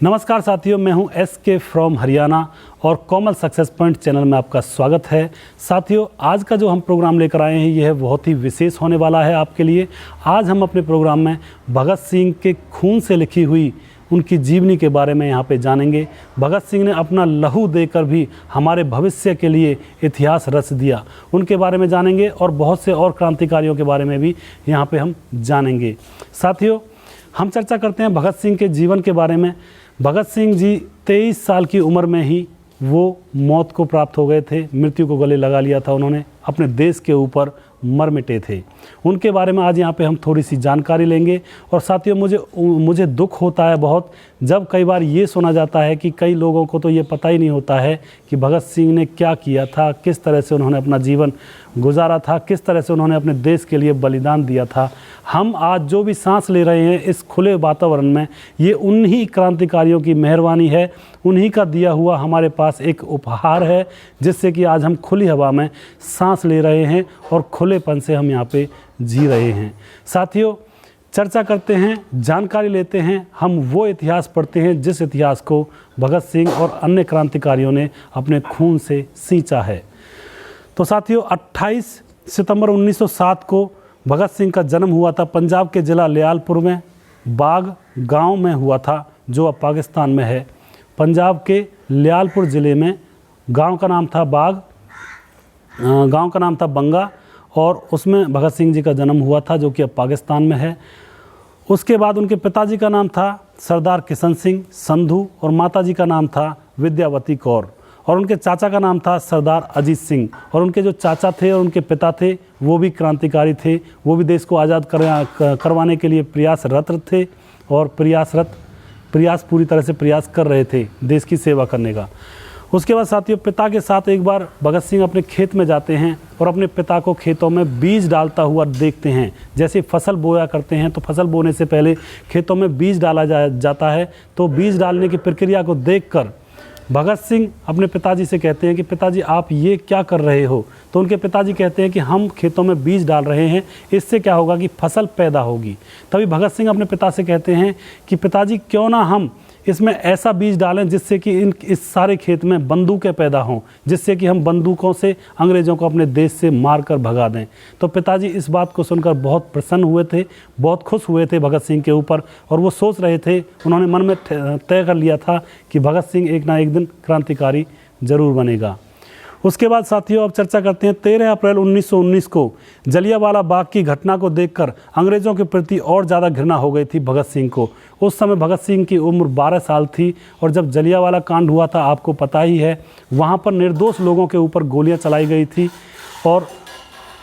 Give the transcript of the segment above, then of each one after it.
नमस्कार साथियों, मैं हूं SK फ्रॉम हरियाणा और कोमल सक्सेस पॉइंट चैनल में आपका स्वागत है। साथियों, आज का जो हम प्रोग्राम लेकर आए हैं यह बहुत ही विशेष होने वाला है आपके लिए। आज हम अपने प्रोग्राम में भगत सिंह के खून से लिखी हुई उनकी जीवनी के बारे में यहाँ पे जानेंगे। भगत सिंह ने अपना लहू देकर भी हमारे भविष्य के लिए इतिहास रच दिया, उनके बारे में जानेंगे और बहुत से और क्रांतिकारियों के बारे में भी यहाँ पे हम जानेंगे। साथियों, हम चर्चा करते हैं भगत सिंह के जीवन के बारे में। भगत सिंह जी 23 साल की उम्र में ही वो मौत को प्राप्त हो गए थे, मृत्यु को गले लगा लिया था उन्होंने, अपने देश के ऊपर मर मिटे थे। उनके बारे में आज यहाँ पे हम थोड़ी सी जानकारी लेंगे। और साथियों, मुझे दुख होता है बहुत जब कई बार ये सुना जाता है कि कई लोगों को तो ये पता ही नहीं होता है कि भगत सिंह ने क्या किया था, किस तरह से उन्होंने अपना जीवन गुजारा था, किस तरह से उन्होंने अपने देश के लिए बलिदान दिया था। हम आज जो भी सांस ले रहे हैं इस खुले वातावरण में, ये उन्हीं क्रांतिकारियों की मेहरबानी है, उन्हीं का दिया हुआ हमारे पास एक उपहार है, जिससे कि आज हम खुली हवा में सांस ले रहे हैं और खुलेपन से हम यहाँ पे जी रहे हैं। साथियों, चर्चा करते हैं, जानकारी लेते हैं, हम वो इतिहास पढ़ते हैं जिस इतिहास को भगत सिंह और अन्य क्रांतिकारियों ने अपने खून से सींचा है। तो साथियों, 28 सितंबर 1907 को भगत सिंह का जन्म हुआ था। पंजाब के ज़िला लियालपुर में बाग गांव में हुआ था, जो अब पाकिस्तान में है। पंजाब के लियालपुर ज़िले में गांव का नाम था बाग, गांव का नाम था बंगा, और उसमें भगत सिंह जी का जन्म हुआ था, जो कि अब पाकिस्तान में है। उसके बाद उनके पिताजी का नाम था सरदार किशन सिंह संधू और माताजी का नाम था विद्यावती कौर, और उनके चाचा का नाम था सरदार अजीत सिंह। और उनके जो चाचा थे और उनके पिता थे वो भी क्रांतिकारी थे, वो भी देश को आज़ाद करवाने के लिए प्रयासरत थे और प्रयास पूरी तरह से प्रयास कर रहे थे देश की सेवा करने का। उसके बाद साथियों, पिता के साथ एक बार भगत सिंह अपने खेत में जाते हैं और अपने पिता को खेतों में बीज डालता हुआ देखते हैं। जैसे फसल बोया करते हैं तो फसल बोने से पहले खेतों में बीज डाला जाता है, तो बीज डालने की प्रक्रिया को देखकर भगत सिंह अपने पिताजी से कहते हैं कि पिताजी आप ये क्या कर रहे हो। तो उनके पिताजी कहते हैं कि हम खेतों में बीज डाल रहे हैं, इससे क्या होगा कि फसल पैदा होगी। तभी भगत सिंह अपने पिता से कहते हैं कि पिताजी क्यों ना हम इसमें ऐसा बीज डालें जिससे कि इस सारे खेत में बंदूकें पैदा हों, जिससे कि हम बंदूकों से अंग्रेज़ों को अपने देश से मार कर भगा दें। तो पिताजी इस बात को सुनकर बहुत प्रसन्न हुए थे, बहुत खुश हुए थे भगत सिंह के ऊपर, और वो सोच रहे थे, उन्होंने मन में तय कर लिया था कि भगत सिंह एक ना एक दिन क्रांतिकारी जरूर बनेगा। उसके बाद साथियों, अब चर्चा करते हैं 13 अप्रैल 1919 को जलियांवाला बाग की घटना को देखकर अंग्रेज़ों के प्रति और ज़्यादा घृणा हो गई थी भगत सिंह को। उस समय भगत सिंह की उम्र 12 साल थी, और जब जलियांवाला कांड हुआ था आपको पता ही है, वहाँ पर निर्दोष लोगों के ऊपर गोलियाँ चलाई गई थी, और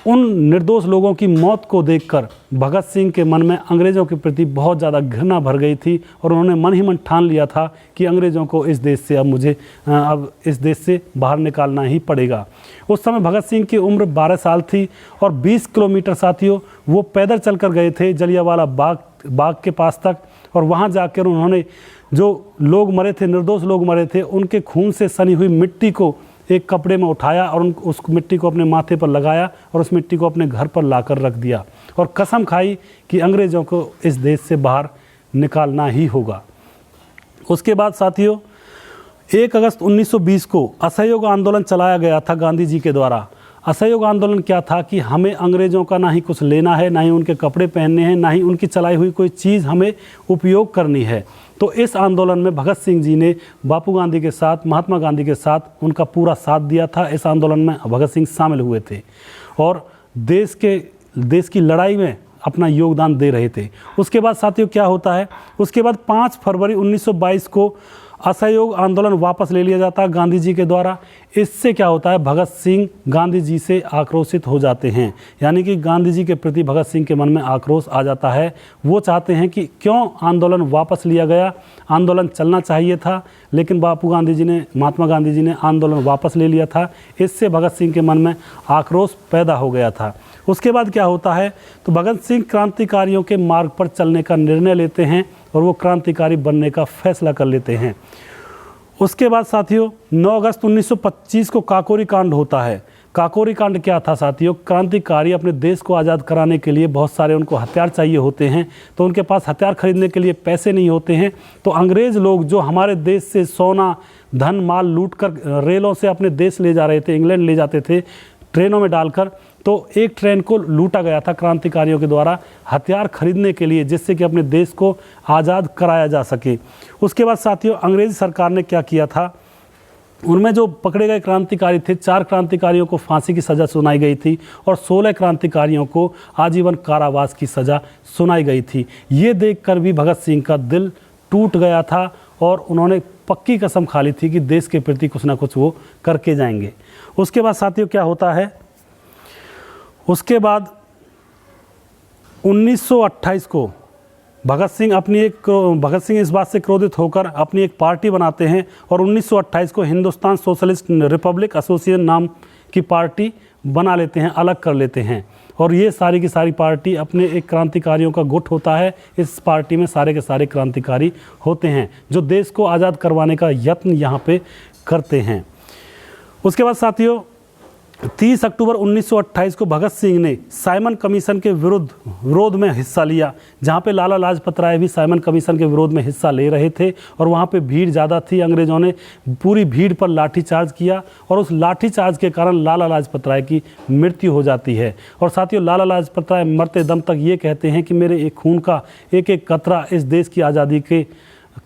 उन निर्दोष लोगों की मौत को देखकर भगत सिंह के मन में अंग्रेज़ों के प्रति बहुत ज़्यादा घृणा भर गई थी, और उन्होंने मन ही मन ठान लिया था कि अंग्रेज़ों को इस देश से अब इस देश से बाहर निकालना ही पड़ेगा। उस समय भगत सिंह की उम्र 12 साल थी, और 20 किलोमीटर साथियों वो पैदल चलकर गए थे जलियांवाला बाग के पास तक, और वहाँ जाकर उन्होंने जो लोग मरे थे, निर्दोष लोग मरे थे, उनके खून से सनी हुई मिट्टी को एक कपड़े में उठाया और उस मिट्टी को अपने माथे पर लगाया, और उस मिट्टी को अपने घर पर लाकर रख दिया, और कसम खाई कि अंग्रेज़ों को इस देश से बाहर निकालना ही होगा। उसके बाद साथियों, 1 अगस्त 1920 को असहयोग आंदोलन चलाया गया था गांधी जी के द्वारा। असहयोग आंदोलन क्या था कि हमें अंग्रेज़ों का ना ही कुछ लेना है, ना ही उनके कपड़े पहनने हैं, ना ही उनकी चलाई हुई कोई चीज़ हमें उपयोग करनी है। तो इस आंदोलन में भगत सिंह जी ने बापू गांधी के साथ, महात्मा गांधी के साथ उनका पूरा साथ दिया था। इस आंदोलन में भगत सिंह शामिल हुए थे और देश की लड़ाई में अपना योगदान दे रहे थे। उसके बाद साथियों क्या होता है, उसके बाद 5 फरवरी 1922 को असहयोग आंदोलन वापस ले लिया जाता है गांधी जी के द्वारा। इससे क्या होता है, भगत सिंह गांधी जी से आक्रोशित हो जाते हैं, यानी कि गांधी जी के प्रति भगत सिंह के मन में आक्रोश आ जाता है। वो चाहते हैं कि क्यों आंदोलन वापस लिया गया, आंदोलन चलना चाहिए था, लेकिन महात्मा गांधी जी ने आंदोलन वापस ले लिया था। इससे भगत सिंह के मन में आक्रोश पैदा हो गया था। उसके बाद क्या होता है, तो भगत सिंह क्रांतिकारियों के मार्ग पर चलने का निर्णय लेते हैं और वो क्रांतिकारी बनने का फैसला कर लेते हैं। उसके बाद साथियों 9 अगस्त 1925 को काकोरी कांड होता है। काकोरी कांड क्या था साथियों? क्रांतिकारी अपने देश को आज़ाद कराने के लिए बहुत सारे उनको हथियार चाहिए होते हैं, तो उनके पास हथियार खरीदने के लिए पैसे नहीं होते हैं। तो अंग्रेज़ लोग जो हमारे देश से सोना धन माल लूट कर रेलों से अपने देश ले जा रहे थे, इंग्लैंड ले जाते थे ट्रेनों में डालकर, तो एक ट्रेन को लूटा गया था क्रांतिकारियों के द्वारा हथियार खरीदने के लिए, जिससे कि अपने देश को आज़ाद कराया जा सके। उसके बाद साथियों अंग्रेज़ सरकार ने क्या किया था, उनमें जो पकड़े गए क्रांतिकारी थे, 4 क्रांतिकारियों को फांसी की सज़ा सुनाई गई थी और 16 क्रांतिकारियों को आजीवन कारावास की सज़ा सुनाई गई थी। ये देखकर भी भगत सिंह का दिल टूट गया था और उन्होंने पक्की कसम खा ली थी कि देश के प्रति कुछ ना कुछ वो करके जाएंगे। उसके बाद साथियों क्या होता है, उसके बाद 1928 को भगत सिंह इस बात से क्रोधित होकर अपनी एक पार्टी बनाते हैं और 1928 को हिंदुस्तान सोशलिस्ट रिपब्लिक एसोसिएशन नाम की पार्टी बना लेते हैं, अलग कर लेते हैं। और ये सारी की सारी पार्टी अपने एक क्रांतिकारियों का गुट होता है। इस पार्टी में सारे के सारे क्रांतिकारी होते हैं जो देश को आज़ाद करवाने का यत्न यहाँ पे करते हैं। उसके बाद साथियों 30 अक्टूबर 1928 को भगत सिंह ने साइमन कमीशन के विरोध में हिस्सा लिया, जहां पे लाला लाजपत राय भी साइमन कमीशन के विरोध में हिस्सा ले रहे थे और वहां पे भीड़ ज़्यादा थी। अंग्रेज़ों ने पूरी भीड़ पर लाठीचार्ज किया और उस लाठीचार्ज के कारण लाला लाजपत राय की मृत्यु हो जाती है। और साथियों लाला लाजपत राय मरते दम तक ये कहते हैं कि मेरे एक खून का एक एक कतरा इस देश की आज़ादी के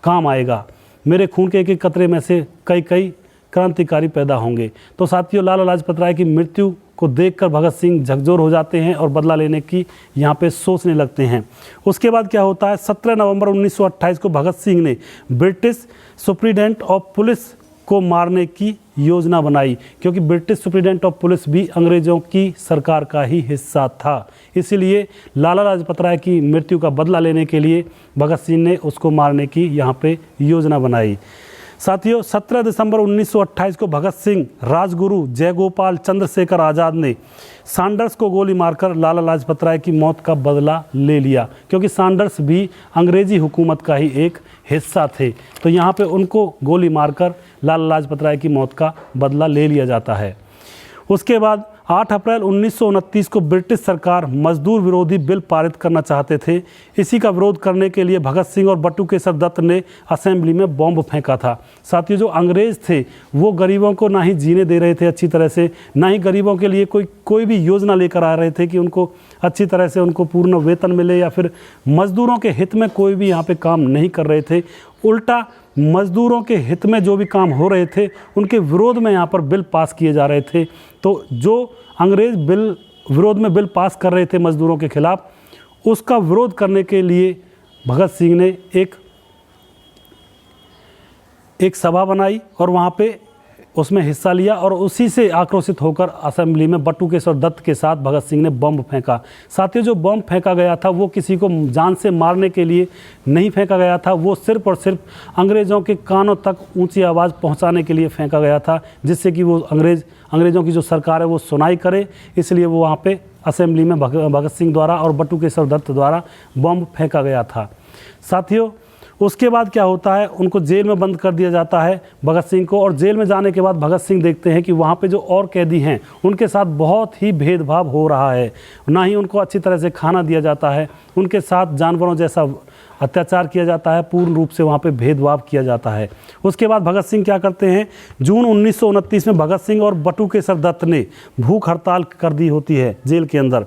काम आएगा, मेरे खून के एक एक कतरे में से कई क्रांतिकारी पैदा होंगे। तो साथियों लाला लाजपत राय की मृत्यु को देखकर भगत सिंह झकझोर हो जाते हैं और बदला लेने की यहाँ पे सोचने लगते हैं। उसके बाद क्या होता है, 17 नवंबर 1928 को भगत सिंह ने ब्रिटिश सुप्रीडेंट ऑफ पुलिस को मारने की योजना बनाई, क्योंकि ब्रिटिश सुप्रीडेंट ऑफ पुलिस भी अंग्रेज़ों की सरकार का ही हिस्सा था। इसीलिए लाला लाजपत राय की मृत्यु का बदला लेने के लिए भगत सिंह ने उसको मारने की यहाँ पे योजना बनाई। साथियों 17 दिसंबर 1928 को भगत सिंह, राजगुरु जयगोपाल चंद्रशेखर आज़ाद ने सैंडर्स को गोली मारकर लाला लाजपत राय की मौत का बदला ले लिया, क्योंकि सैंडर्स भी अंग्रेज़ी हुकूमत का ही एक हिस्सा थे। तो यहाँ पे उनको गोली मारकर लाला लाजपत राय की मौत का बदला ले लिया जाता है। उसके बाद 8 अप्रैल 1929 को ब्रिटिश सरकार मजदूर विरोधी बिल पारित करना चाहते थे। इसी का विरोध करने के लिए भगत सिंह और बटुकेश्वर दत्त ने असेंबली में बॉम्ब फेंका था। साथियों जो अंग्रेज़ थे वो गरीबों को ना ही जीने दे रहे थे अच्छी तरह से, ना ही गरीबों के लिए कोई भी योजना लेकर आ रहे थे कि उनको अच्छी तरह से उनको पूर्ण वेतन मिले, या फिर मजदूरों के हित में कोई भी यहाँ पे काम नहीं कर रहे थे। उल्टा मजदूरों के हित में जो भी काम हो रहे थे उनके विरोध में यहाँ पर बिल पास किए जा रहे थे। तो जो अंग्रेज़ विरोध में बिल पास कर रहे थे मजदूरों के खिलाफ, उसका विरोध करने के लिए भगत सिंह ने एक सभा बनाई और वहाँ पे उसमें हिस्सा लिया और उसी से आक्रोशित होकर असेंबली में बटुकेश्वर दत्त के साथ भगत सिंह ने बम फेंका। साथियों जो बम फेंका गया था वो किसी को जान से मारने के लिए नहीं फेंका गया था, वो सिर्फ और सिर्फ अंग्रेज़ों के कानों तक ऊंची आवाज़ पहुंचाने के लिए फेंका गया था, जिससे कि वो अंग्रेज़ों की जो सरकार है वो सुनाई करे। इसलिए वो वहाँ पे असेंबली में भगत सिंह द्वारा और बटुकेश्वर दत्त द्वारा बम फेंका गया था। साथियों उसके बाद क्या होता है, उनको जेल में बंद कर दिया जाता है भगत सिंह को, और जेल में जाने के बाद भगत सिंह देखते हैं कि वहाँ पे जो और कैदी हैं उनके साथ बहुत ही भेदभाव हो रहा है, ना ही उनको अच्छी तरह से खाना दिया जाता है, उनके साथ जानवरों जैसा अत्याचार किया जाता है, पूर्ण रूप से वहाँ पे भेदभाव किया जाता है। उसके बाद भगत सिंह क्या करते हैं, जून 1929 में भगत सिंह और बटुकेश्वर दत्त ने भूख हड़ताल कर दी होती है जेल के अंदर।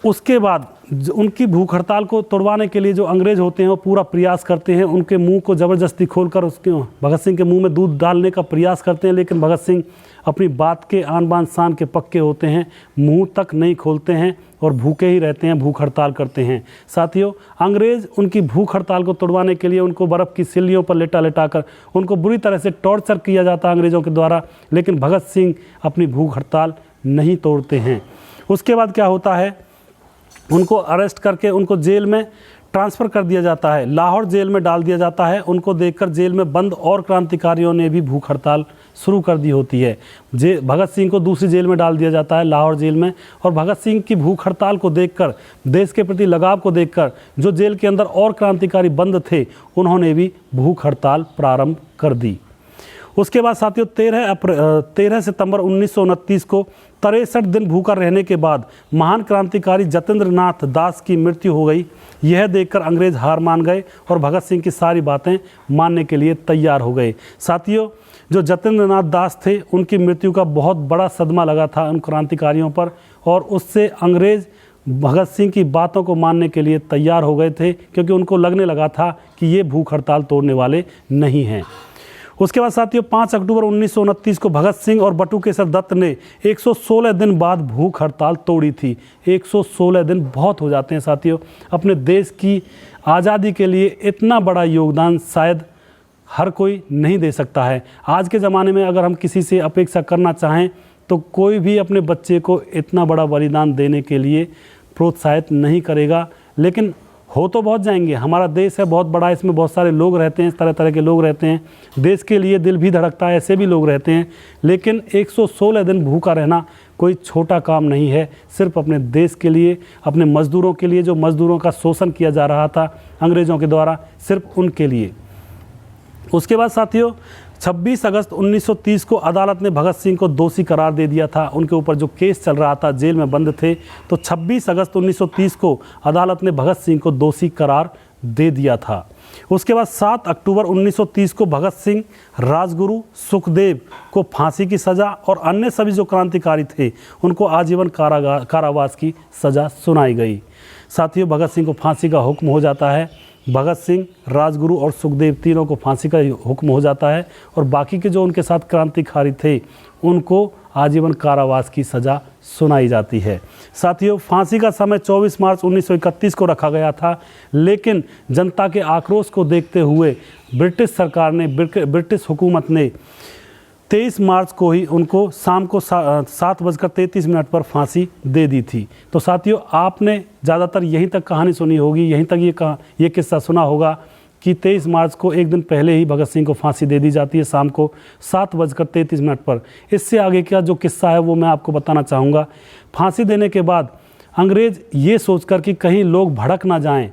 उसके बाद उनकी भूख हड़ताल को तोड़वाने के लिए जो अंग्रेज़ होते हैं वो पूरा प्रयास करते हैं, उनके मुंह को ज़बरदस्ती खोलकर उसके भगत सिंह के मुंह में दूध डालने का प्रयास करते हैं, लेकिन भगत सिंह अपनी बात के आन बान शान के पक्के होते हैं, मुंह तक नहीं खोलते हैं और भूखे ही रहते हैं, भूख हड़ताल करते हैं। साथियों अंग्रेज़ उनकी भूख हड़ताल को तोड़वाने के लिए उनको बर्फ़ की सिल्लियों पर लेटा कर उनको बुरी तरह से टॉर्चर किया जाता है अंग्रेज़ों के द्वारा, लेकिन भगत सिंह अपनी भूख हड़ताल नहीं तोड़ते हैं। उसके बाद क्या होता है, उनको अरेस्ट करके उनको जेल में ट्रांसफ़र कर दिया जाता है, लाहौर जेल में डाल दिया जाता है। उनको देखकर जेल में बंद और क्रांतिकारियों ने भी भूख हड़ताल शुरू कर दी होती है। भगत सिंह को दूसरी जेल में डाल दिया जाता है, लाहौर जेल में, और भगत सिंह की भूख हड़ताल को देखकर, देश के प्रति लगाव को देखकर जो जेल के अंदर और क्रांतिकारी बंद थे उन्होंने भी भूख हड़ताल प्रारंभ कर दी। उसके बाद साथियों 13 सितंबर 1929 को 63 दिन भूखा रहने के बाद महान क्रांतिकारी जतेंद्र नाथ दास की मृत्यु हो गई। यह देखकर अंग्रेज हार मान गए और भगत सिंह की सारी बातें मानने के लिए तैयार हो गए। साथियों, जो जतेंद्र नाथ दास थे उनकी मृत्यु का बहुत बड़ा सदमा लगा था उन क्रांतिकारियों पर, और उससे अंग्रेज भगत सिंह की बातों को मानने के लिए तैयार हो गए थे, क्योंकि उनको लगने लगा था कि ये भूख हड़ताल तोड़ने वाले नहीं हैं। उसके बाद साथियों 5 अक्टूबर 1929 को भगत सिंह और बटुकेश्वर दत्त ने 116 दिन बाद भूख हड़ताल तोड़ी थी। 116 दिन बहुत हो जाते हैं साथियों। अपने देश की आज़ादी के लिए इतना बड़ा योगदान शायद हर कोई नहीं दे सकता है। आज के ज़माने में अगर हम किसी से अपेक्षा करना चाहें तो कोई भी अपने बच्चे को इतना बड़ा बलिदान देने के लिए प्रोत्साहित नहीं करेगा, लेकिन हो तो बहुत जाएंगे। हमारा देश है बहुत बड़ा, इसमें बहुत सारे लोग रहते हैं, तरह तरह के लोग रहते हैं, देश के लिए दिल भी धड़कता है, ऐसे भी लोग रहते हैं। लेकिन 116 दिन भूखा रहना कोई छोटा काम नहीं है। सिर्फ अपने देश के लिए, अपने मज़दूरों के लिए, जो मज़दूरों का शोषण किया जा रहा था अंग्रेज़ों के द्वारा, सिर्फ उनके लिए। उसके बाद साथियों 26 अगस्त 1930 को अदालत ने भगत सिंह को दोषी करार दे दिया था। उनके ऊपर जो केस चल रहा था, जेल में बंद थे, तो 26 अगस्त 1930 को अदालत ने भगत सिंह को दोषी करार दे दिया था। उसके बाद 7 अक्टूबर 1930 को भगत सिंह, राजगुरु, सुखदेव को फांसी की सज़ा और अन्य सभी जो क्रांतिकारी थे उनको आजीवन कारावास की सज़ा सुनाई गई। साथियों, भगत सिंह को फांसी का हुक्म हो जाता है। भगत सिंह, राजगुरु और सुखदेव तीनों को फांसी का हुक्म हो जाता है, और बाकी के जो उनके साथ क्रांतिकारी थे उनको आजीवन कारावास की सज़ा सुनाई जाती है। साथियों, फांसी का समय 24 मार्च 1931 को रखा गया था, लेकिन जनता के आक्रोश को देखते हुए ब्रिटिश सरकार ने, ब्रिटिश हुकूमत ने 23 मार्च को ही उनको शाम को 7:33 पर फांसी दे दी थी। तो साथियों, आपने ज़्यादातर यहीं तक कहानी सुनी होगी, यहीं तक ये किस्सा सुना होगा कि 23 मार्च को एक दिन पहले ही भगत सिंह को फांसी दे दी जाती है शाम को 7:33 पर। इससे आगे का जो किस्सा है वो मैं आपको बताना चाहूँगा। फांसी देने के बाद अंग्रेज़ ये सोचकर कि कहीं लोग भड़क ना जाएं,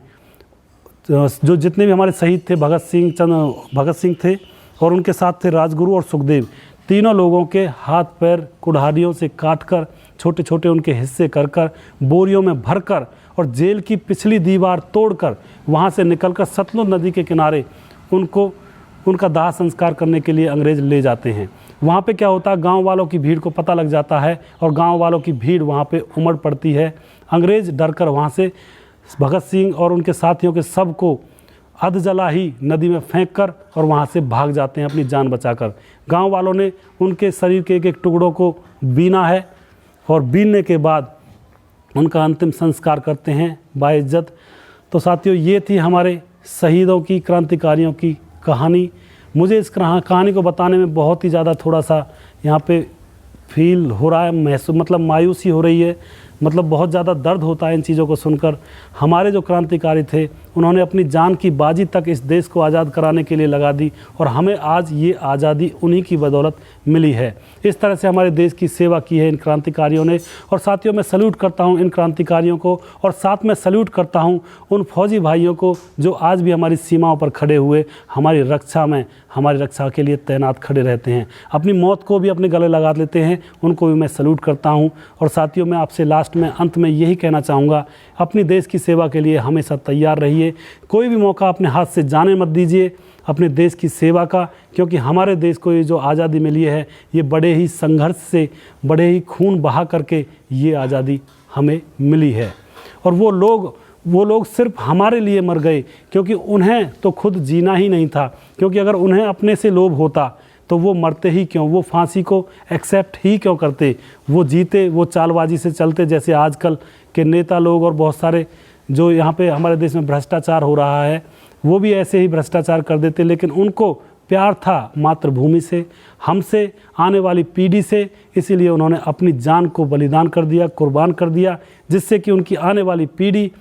जो जितने भी हमारे शहीद थे, भगत सिंह थे और उनके साथ थे राजगुरु और सुखदेव, तीनों लोगों के हाथ पैर कुल्हाड़ियों से काटकर छोटे छोटे उनके हिस्से कर बोरियों में भरकर और जेल की पिछली दीवार तोड़कर वहाँ से निकलकर सतलुज नदी के किनारे उनका दाह संस्कार करने के लिए अंग्रेज़ ले जाते हैं। वहाँ पे क्या होता है, गांव वालों की भीड़ को पता लग जाता है और गांव वालों की भीड़ वहाँ पे उमड़ पड़ती है। अंग्रेज़ डरकर वहाँ से भगत सिंह और उनके साथियों के सब को अधजला ही नदी में फेंककर और वहाँ से भाग जाते हैं अपनी जान बचाकर। गांव वालों ने उनके शरीर के एक एक टुकड़ों को बीना है और बीनने के बाद उनका अंतिम संस्कार करते हैं बाइज्जत। तो साथियों, ये थी हमारे शहीदों की, क्रांतिकारियों की कहानी। मुझे इस कहानी को बताने में बहुत ही ज़्यादा थोड़ा सा यहाँ पे फील हो रहा है, महसूस मतलब मायूसी हो रही है, मतलब बहुत ज़्यादा दर्द होता है इन चीज़ों को सुनकर। हमारे जो क्रांतिकारी थे उन्होंने अपनी जान की बाजी तक इस देश को आज़ाद कराने के लिए लगा दी और हमें आज ये आज़ादी उन्हीं की बदौलत मिली है। इस तरह से हमारे देश की सेवा की है इन क्रांतिकारियों ने। और साथियों, मैं सल्यूट करता हूँ इन क्रांतिकारियों को, और साथ में सल्यूट करता हूँ उन फौजी भाइयों को जो आज भी हमारी सीमाओं पर खड़े हुए हमारी रक्षा के लिए तैनात खड़े रहते हैं, अपनी मौत को भी अपने गले लगा लेते हैं। उनको भी मैं सल्यूट करता हूँ। और साथियों, मैं आपसे लास्ट में, अंत में यही कहना चाहूँगा, अपनी देश की सेवा के लिए हमेशा तैयार रहिए। कोई भी मौका अपने हाथ से जाने मत दीजिए अपने देश की सेवा का, क्योंकि हमारे देश को ये जो आज़ादी मिली है ये बड़े ही संघर्ष से, बड़े ही खून बहा करके ये आज़ादी हमें मिली है। और वो लोग सिर्फ हमारे लिए मर गए, क्योंकि उन्हें तो खुद जीना ही नहीं था। क्योंकि अगर उन्हें अपने से लोभ होता तो वो मरते ही क्यों, वो फांसी को एक्सेप्ट ही क्यों करते, वो जीते, वो चालबाजी से चलते। जैसे आजकल के नेता लोग और बहुत सारे जो यहाँ पे हमारे देश में भ्रष्टाचार हो रहा है, वो भी ऐसे ही भ्रष्टाचार कर देते। लेकिन उनको प्यार था मातृभूमि से, हमसे, आने वाली पीढ़ी से, इसीलिए उन्होंने अपनी जान को बलिदान कर दिया, कुर्बान कर दिया, जिससे कि उनकी आने वाली पीढ़ी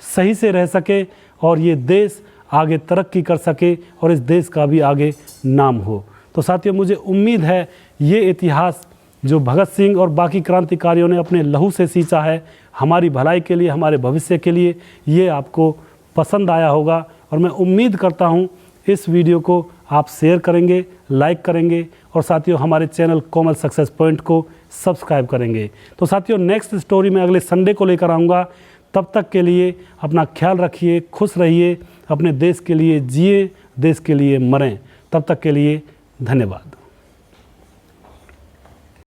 सही से रह सके और ये देश आगे तरक्की कर सके और इस देश का भी आगे नाम हो। तो साथियों, मुझे उम्मीद है ये इतिहास जो भगत सिंह और बाकी क्रांतिकारियों ने अपने लहू से सींचा है हमारी भलाई के लिए, हमारे भविष्य के लिए, ये आपको पसंद आया होगा। और मैं उम्मीद करता हूँ इस वीडियो को आप शेयर करेंगे, लाइक करेंगे और साथियों हमारे चैनल कोमल सक्सेस पॉइंट को सब्सक्राइब करेंगे। तो साथियों नेक्स्ट स्टोरी में अगले संडे को लेकर आऊँगा। तब तक के लिए अपना ख्याल रखिए, खुश रहिए, अपने देश के लिए जिए, देश के लिए मरें। तब तक के लिए धन्यवाद।